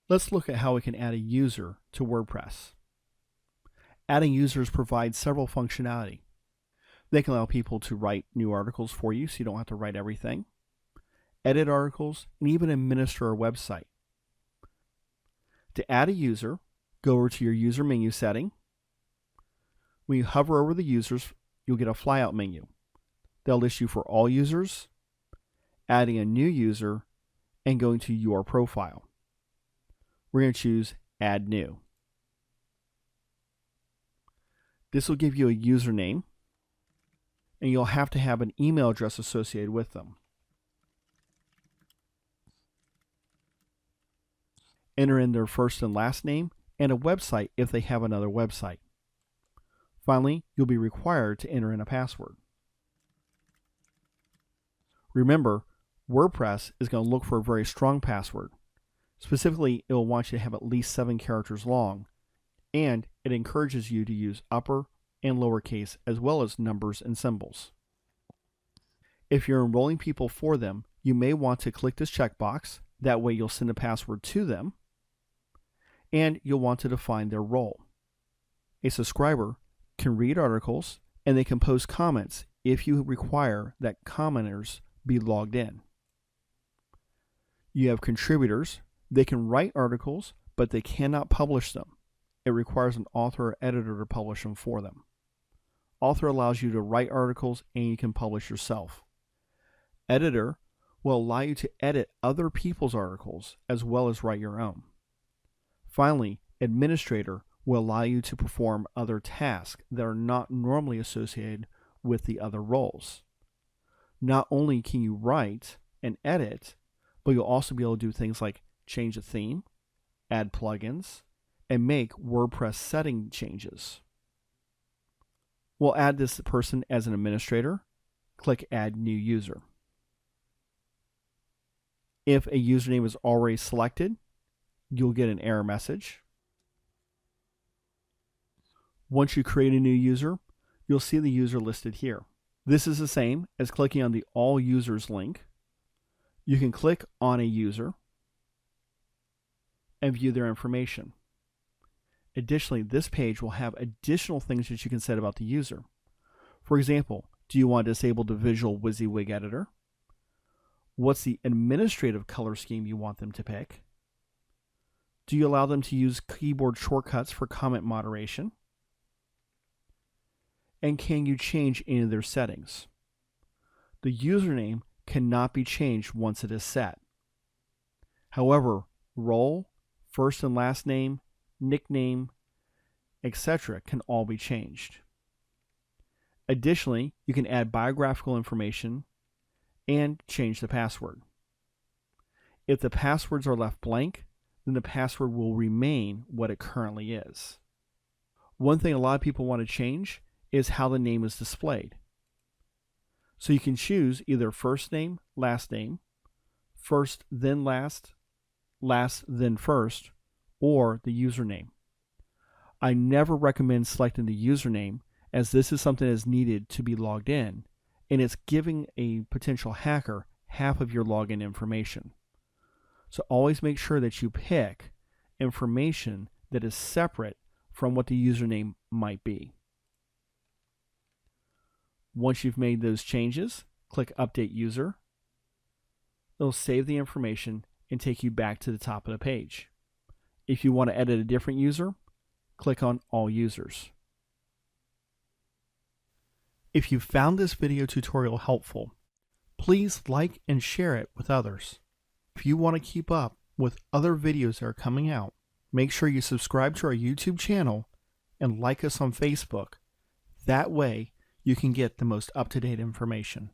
Let's look at how we can add a user to WordPress. Adding users provides several functionality. They can allow people to write new articles for you so you don't have to write everything, edit articles, and even administer a website. To add a user, go over to your user menu setting. When you hover over the users, you'll get a flyout menu. They'll list you for all users, adding a new user, and going to your profile. We're going to choose Add New. This will give you a username, and you'll have to have an email address associated with them. Enter in their first and last name and a website if they have another website. Finally, you'll be required to enter in a password. Remember, WordPress is going to look for a very strong password. Specifically, it will want you to have at least 7 characters long, and it encourages you to use upper and lowercase as well as numbers and symbols. If you're enrolling people for them, you may want to click this checkbox. That way you'll send a password to them, and you'll want to define their role. A subscriber can read articles, and they can post comments if you require that commenters be logged in. You have contributors. They can write articles, but they cannot publish them. It requires an author or editor to publish them for them. Author allows you to write articles and you can publish yourself. Editor will allow you to edit other people's articles as well as write your own. Finally, administrator will allow you to perform other tasks that are not normally associated with the other roles. Not only can you write and edit, but you'll also be able to do things like change a theme, add plugins, and make WordPress setting changes. We'll add this person as an administrator. Click Add New User. If a username is already selected, you'll get an error message. Once you create a new user, you'll see the user listed here. This is the same as clicking on the All Users link. You can click on a user and view their information. Additionally, this page will have additional things that you can set about the user. For example, do you want to disable the visual WYSIWYG editor? What's the administrative color scheme you want them to pick? Do you allow them to use keyboard shortcuts for comment moderation? And can you change any of their settings? The username cannot be changed once it is set. However, role, first and last name, nickname, etc. can all be changed. Additionally, you can add biographical information and change the password. If the passwords are left blank, then the password will remain what it currently is. One thing a lot of people want to change is how the name is displayed. So you can choose either first name, first then last, last then first, or the username. I never recommend selecting the username, as this is something that is needed to be logged in, and it's giving a potential hacker half of your login information. So always make sure that you pick information that is separate from what the username might be. Once you've made those changes, click Update User. It'll save the information and take you back to the top of the page. If you want to edit a different user, click on All Users. If you found this video tutorial helpful, please like and share it with others. If you want to keep up with other videos that are coming out, make sure you subscribe to our YouTube channel and like us on Facebook. That way, you can get the most up-to-date information.